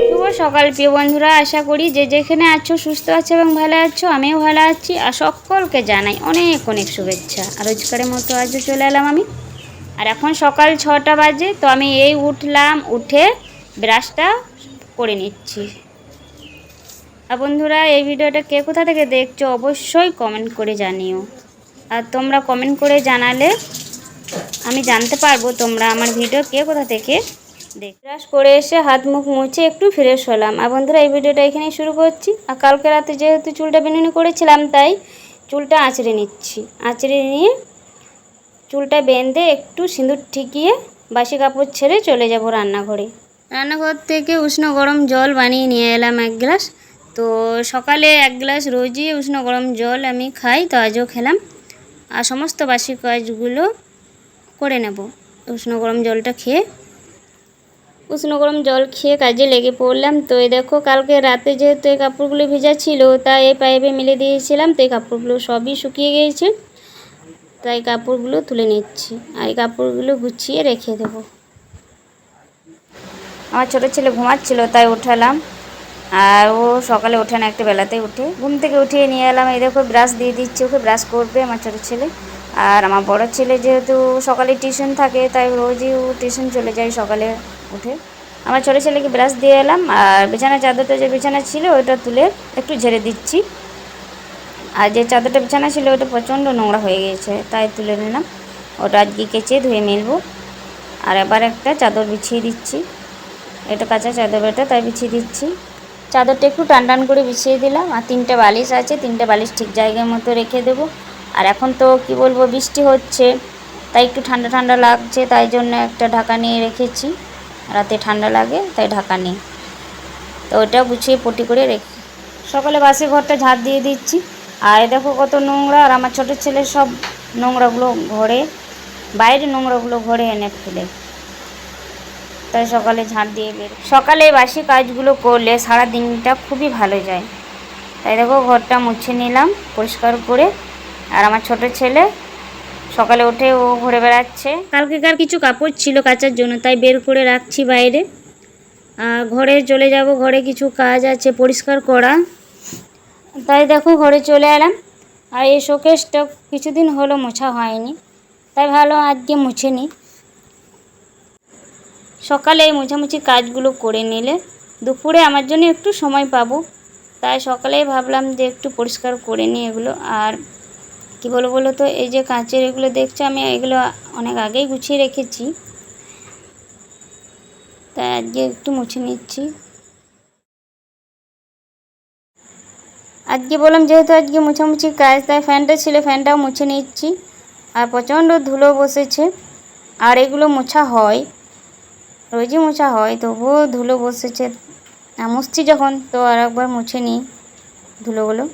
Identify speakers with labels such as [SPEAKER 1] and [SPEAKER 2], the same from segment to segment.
[SPEAKER 1] শুভ সকাল প্রিয় বন্ধুরা, আশা করি যে যেখানে আছো সুস্থ আছো এবং ভালো আছো। আমিও ভালো আছি আর সকলকে জানাই অনেক অনেক শুভেচ্ছা। আর রোজকারের মতো আজও চলে এলাম আমি। আর এখন সকাল 6টা বাজে, তো আমি এই উঠলাম, উঠে ব্রাশটা করে নিচ্ছি। আর বন্ধুরা, এই ভিডিওটা কে কোথা থেকে দেখছো অবশ্যই কমেন্ট করে জানিও। আর তোমরা কমেন্ট করে জানালে আমি জানতে পারবো তোমরা আমার ভিডিও কে কোথা থেকে ব্রাশ করে এসে হাত মুখ মুছে একটু ফ্রেশ হলাম। আর বন্ধুরা, এই ভিডিওটা এখানেই শুরু করছি। আর কালকে রাতে যেহেতু চুলটা বিনুনি করেছিলাম, তাই চুলটা আঁচড়ে নিচ্ছি। আঁচড়ে নিয়ে চুলটা বেঁধে একটু সিঁদুর ঠিকিয়ে বাসি কাপড় ছেড়ে চলে যাব রান্নাঘরে। রান্নাঘর থেকে উষ্ণ গরম জল বানিয়ে নিয়ে এলাম 1 গ্লাস। তো সকালে 1 গ্লাস রোজই উষ্ণ গরম জল আমি খাই, তো আজও খেলাম। আর সমস্ত বাসি কাজগুলো করে নেব উষ্ণ গরম জলটা খেয়ে। উষ্ণ গরম জল খেয়ে কাজে লেগে পড়লাম। তো এই দেখো, কালকে রাতে যেহেতু এই কাপড়গুলো ভেজা ছিল, তাই এই পাইপে মেলে দিয়েছিলাম। তো এই কাপড়গুলো সবই শুকিয়ে গিয়েছে, তাই কাপড়গুলো তুলে নিচ্ছি। আর এই কাপড়গুলো গুছিয়ে রেখে দেব। আমার ছোটো ছেলে ঘুমাচ্ছিল, তাই উঠালাম। আর ও সকালে ওঠে না, একটা বেলাতেই উঠে। ঘুম থেকে উঠিয়ে নিয়ে এলাম। এই দেখো, ব্রাশ দিয়ে দিচ্ছি, ওকে ব্রাশ করবে আমার ছোটো ছেলে। আর আমার বড় ছেলে যেহেতু সকালে টিউশন থাকে, তাই রোজই ও টিউশন চলে যায় সকালে উঠে। আমার ছোটো ছেলেকে ব্রাশ দিয়ে এলাম। আর বিছানার চাদরটা যে বিছানা ছিল ওটা তুলে একটু ঝেড়ে দিচ্ছি। আর যে চাদরটা বিছানা ছিল ওটা প্রচণ্ড নোংরা হয়ে গিয়েছে, তাই তুলে নিলাম। ওটা আজকে কেচে ধুয়ে মেলবো। আর এবার একটা চাদর বিছিয়ে দিচ্ছি। এটা কাঁচা চাদর, এটা তাই বিছিয়ে দিচ্ছি। চাদরটা একটু টান টান করে বিছিয়ে দিলাম। আর 3টে বালিশ আছে, 3টে বালিশ ঠিক জায়গার মতো রেখে দেবো। আর এখন তো কি বলবো, বৃষ্টি হচ্ছে, তাই একটু ঠান্ডা ঠান্ডা লাগছে, তাই জন্য একটা ঢাকা নিয়ে রেখেছি। রাতে ঠান্ডা লাগে তাই ঢাকা নেই। তো ওটা গুছিয়ে পটি করে রেখে সকালে বাসি ঘরটা ঝাড় দিয়ে দিচ্ছি। আর দেখো কত নোংরা। আর আমার ছোটো ছেলে সব নোংরাগুলো ঘরে, বাইরে নোংরাগুলো ঘরে এনে ফেলে, তাই সকালে ঝাড় দিয়ে সকালে বাসি কাজগুলো করলে সারা দিনটা খুবই ভালো যায়। তাই দেখো, ঘরটা মুছে নিলাম পরিষ্কার করে। আর আমার ছোট ছেলে সকালে উঠে ও ঘুরে বেড়াচ্ছে। কালকেকার কিছু কাপড় ছিল কাচার জন্য, তাই বের করে রাখছি বাইরে। আর ঘরে চলে যাব, ঘরে কিছু কাজ আছে পরিষ্কার করা, তাই দেখো ঘরে চলে এলাম। আর এই শোকেসটা কিছুদিন হলো মোছা হয়নি, তাই ভালো আজকে মুছে নিই। সকালে এই মোছামুছি কাজগুলো করে নিলে দুপুরে আমার জন্য একটু সময় পাবো, তাই সকালেই ভাবলাম যে একটু পরিষ্কার করে নিই এগুলো। আর কি বলো তো, এই যে কাঁচের এগুলো দেখছো, আমি এগুলো অনেক আগেই গুছিয়ে রেখেছি, তাই আজকে একটু মুছে নিচ্ছি। আজকে বললাম যেহেতু আজকে মোছামুছি কাজ, তাই ফ্যানটা ছিল, ফ্যানটাও মুছে নিচ্ছি। আর প্রচণ্ড ধুলো বসেছে। আর এগুলো মোছা হয়, রোজই মোছা হয়, তবুও ধুলো বসেছে। মুছছি যখন, তো আর একবার মুছে নিই ধুলোগুলো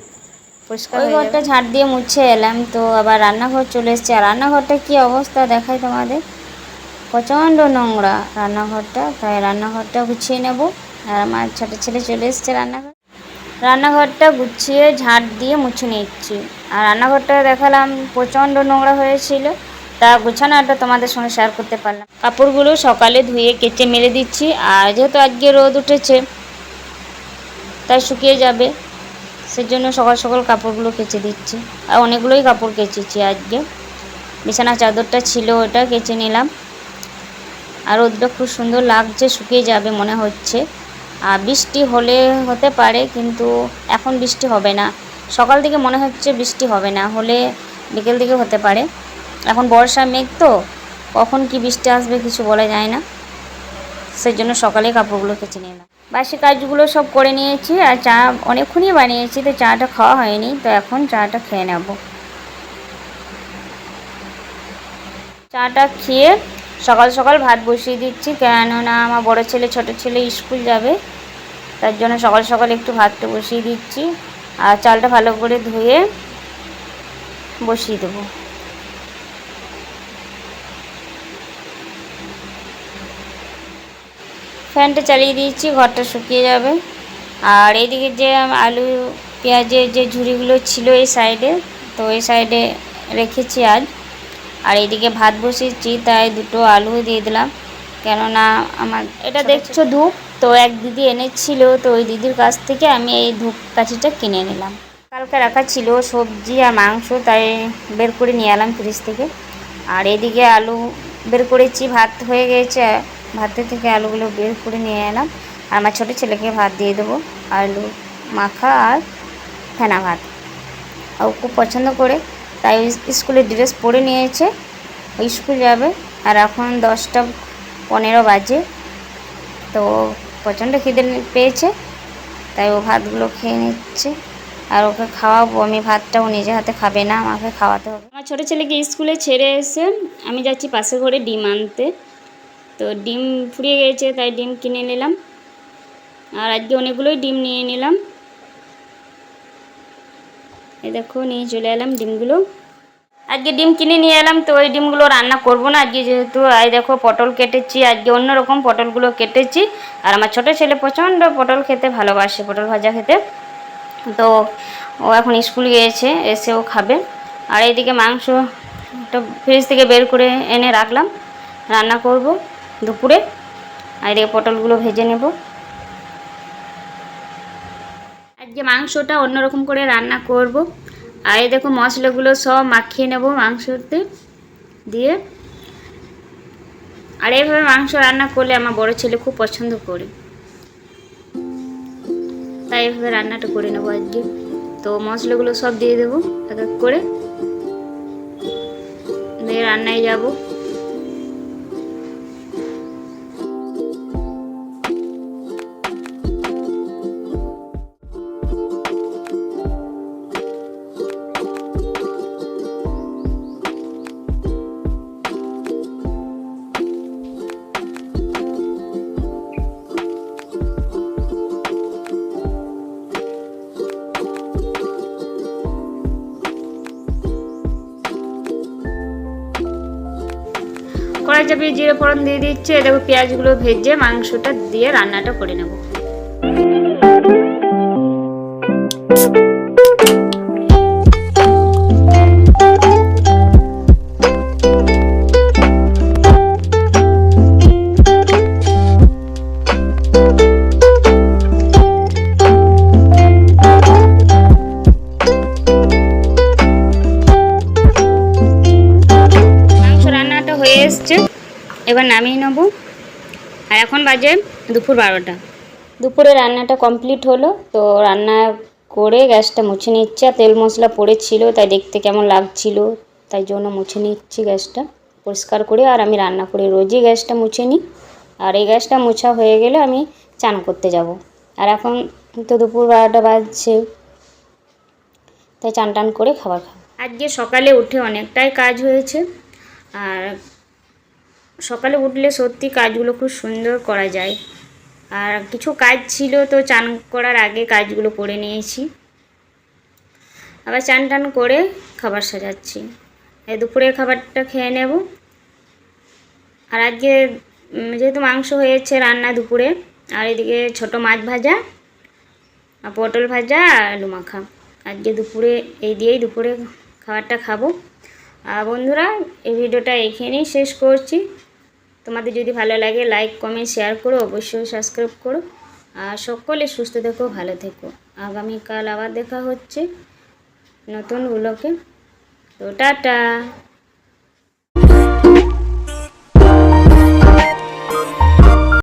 [SPEAKER 1] পরিষ্কার। ওই ঘরটা ঝাড় দিয়ে মুছে এলাম, তো আবার রান্নাঘর চলে এসেছে। আর রান্নাঘরটা কী অবস্থা দেখাই তোমাদের, প্রচণ্ড নোংরা রান্নাঘরটা, তাই রান্নাঘরটা গুছিয়ে নেব। আর আমার ছোটো ছেলে চলে এসেছে রান্নাঘরটা গুছিয়ে ঝাড় দিয়ে মুছে নিচ্ছি। আর রান্নাঘরটা দেখালাম প্রচণ্ড নোংরা হয়েছিল, তা গুছানোটা তোমাদের সঙ্গে শেয়ার করতে পারলাম। কাপড়গুলো সকালে ধুয়ে কেচে মেলে দিচ্ছি। আর যেহেতু আজকে রোদ উঠেছে, তাই শুকিয়ে যাবে, সেজন্য সকাল সকাল কাপড়গুলো কেচে দিচ্ছি। আর অনেকগুলোই কাপড় কেচেছি আজকে। বিছানার চাদরটা ছিল, ওটা কেচে নিলাম। আর রোদটা খুব সুন্দর লাগছে, শুকিয়ে যাবে মনে হচ্ছে। আর বৃষ্টি হলে হতে পারে, কিন্তু এখন বৃষ্টি হবে না। সকাল থেকে মনে হচ্ছে বৃষ্টি হবে না, হলে বিকেল দিকে হতে পারে। এখন বর্ষা মেঘ, তো কখন কি বৃষ্টি আসবে কিছু বলা যায় না, সেই জন্য সকালে কাপড়গুলো কেচে নিলাম। বাসি কাজগুলো সব করে নিয়েছি। আর চা অনেকক্ষণই বানিয়েছি, তো চাটা খাওয়া হয়নি, তো এখন চাটা খেয়ে নেব। চাটা খেয়ে সকাল সকাল ভাত বসিয়ে দিচ্ছি, কেননা আমার বড় ছেলে ছোট ছেলে স্কুল যাবে, তার জন্য সকাল সকাল একটু ভাতটা বসিয়ে দিচ্ছি। আর চালটা ভালো করে ধুয়ে বসিয়ে দেবো। ফ্যানটা চালিয়ে দিয়েছি, ঘরটা শুকিয়ে যাবে। আর এইদিকে যে আলু পেঁয়াজের যে ঝুড়িগুলো ছিল এই সাইডে, তো এই সাইডে রেখেছি আজ। আর এইদিকে ভাত বসিয়েছি, তাই 2টো আলু দিয়ে দিলাম। কেননা আমার এটা দেখছো ধূপ, তো এক দিদি এনেছিল, তো ওই দিদির কাছ থেকে আমি এই ধূপ কাঠিটা কিনে নিলাম। কালকে রাখা ছিল সবজি আর মাংস, তাই বের করে নিয়ে এলাম ফ্রিজ থেকে। আর এদিকে আলু বের করেছি, ভাত হয়ে গেছে, ভাতের থেকে আলুগুলো বের করে নিয়ে এলাম। আর আমার ছোটো ছেলেকে ভাত দিয়ে দেবো, আলু মাখা আর ফেনা ভাত। ও খুব পছন্দ করে, তাই স্কুলের ড্রেস পরে নিয়েছে, ওই স্কুল যাবে। আর এখন 10টা 15 বাজে, তো প্রচণ্ড খিদে পেয়েছে, তাই ও ভাতগুলো খেয়ে নিচ্ছে। আর ওকে খাওয়াবো আমি ভাতটা, ও নিজে হাতে খাবে না, আমাকে খাওয়াতে হবে। আমার ছোটো ছেলেকে স্কুলে ছেড়ে এসে আমি যাচ্ছি পাশের ঘরে ডিম আনতে। তো ডিম ফুরিয়ে গেছে, তাই ডিম কিনে নিলাম। আর আজকে অনেকগুলোই ডিম নিয়ে নিলাম। এই দেখো নিয়ে চলে এলাম ডিমগুলো। আজকে ডিম কিনে নিয়ে এলাম, তো ওই ডিমগুলো রান্না করব না আজকে, যেহেতু এই দেখো পটল কেটেছি, আজকে অন্যরকম পটলগুলো কেটেছি। আর আমার ছোটো ছেলে প্রচণ্ড পটল খেতে ভালোবাসে, পটল ভাজা খেতে, তো ও এখন স্কুল গিয়েছে, এসে ও খাবে। আর এইদিকে মাংসটা ফ্রিজ থেকে বের করে এনে রাখলাম, রান্না করব দুপুরে। আর এদিকে পটলগুলো ভেজে নেব। আজকে মাংসটা অন্যরকম করে রান্না করব। আর এই দেখো মশলাগুলো সব মাখিয়ে নেব মাংসতে দিয়ে। আর এইভাবে মাংস রান্না করলে আমার বড় ছেলে খুব পছন্দ করে, তাই এইভাবে রান্নাটা করে নেবো আজকে। তো মশলাগুলো সব দিয়ে দেবো এক এক করে, দিয়ে রান্নায় যাব। কড়াই চাপিয়ে জিরে ফোড়ন দিয়ে দিচ্ছে, দেখো পেঁয়াজগুলো ভেজে মাংসটা দিয়ে রান্নাটা করে নেব। হয়ে এসছে, এবার নামিয়ে নেব। আর এখন বাজে দুপুর 12টা। দুপুরে রান্নাটা কমপ্লিট হলো, তো রান্না করে গ্যাসটা মুছে নিচ্ছে। আর তেল মশলা পড়েছিল, তাই দেখতে কেমন লাগছিল, তাই জন্য মুছে নিচ্ছি গ্যাসটা পরিষ্কার করে। আর আমি রান্না করে রোজই গ্যাসটা মুছে নিই। আর এই গ্যাসটা মোছা হয়ে গেলে আমি চান করতে যাব। আর এখন তো দুপুর 12টা বাজছে, তাই চান টান করে খাবার খাবো। আজকে সকালে উঠে অনেকটাই কাজ হয়েছে। আর সকালে উঠলে সত্যি কাজগুলো খুব সুন্দর করা যায়। আর কিছু কাজ ছিল, তো চান করার আগে কাজগুলো করে নিয়েছি। আবার চান টান করে খাবার সাজাচ্ছি, এই দুপুরের খাবারটা খেয়ে নেব। আর আজকে যেহেতু মাংস হয়েছে রান্না দুপুরে, আর এদিকে ছোটো মাছ ভাজা আর পটল ভাজা আর আলু মাখা, আজকে দুপুরে এই দিয়েই দুপুরে খাবারটা খাবো। আর বন্ধুরা, এই ভিডিওটা এখানেই শেষ করছি। তোমাদের যদি ভালো লাগে লাইক কমেন্ট শেয়ার করো, অবশ্যই সাবস্ক্রাইব করো। আর সকলে সুস্থ থেকো, ভালো থেকো। আগামীকাল আবার দেখা হচ্ছে নতুন ব্লগে। তো টাটা।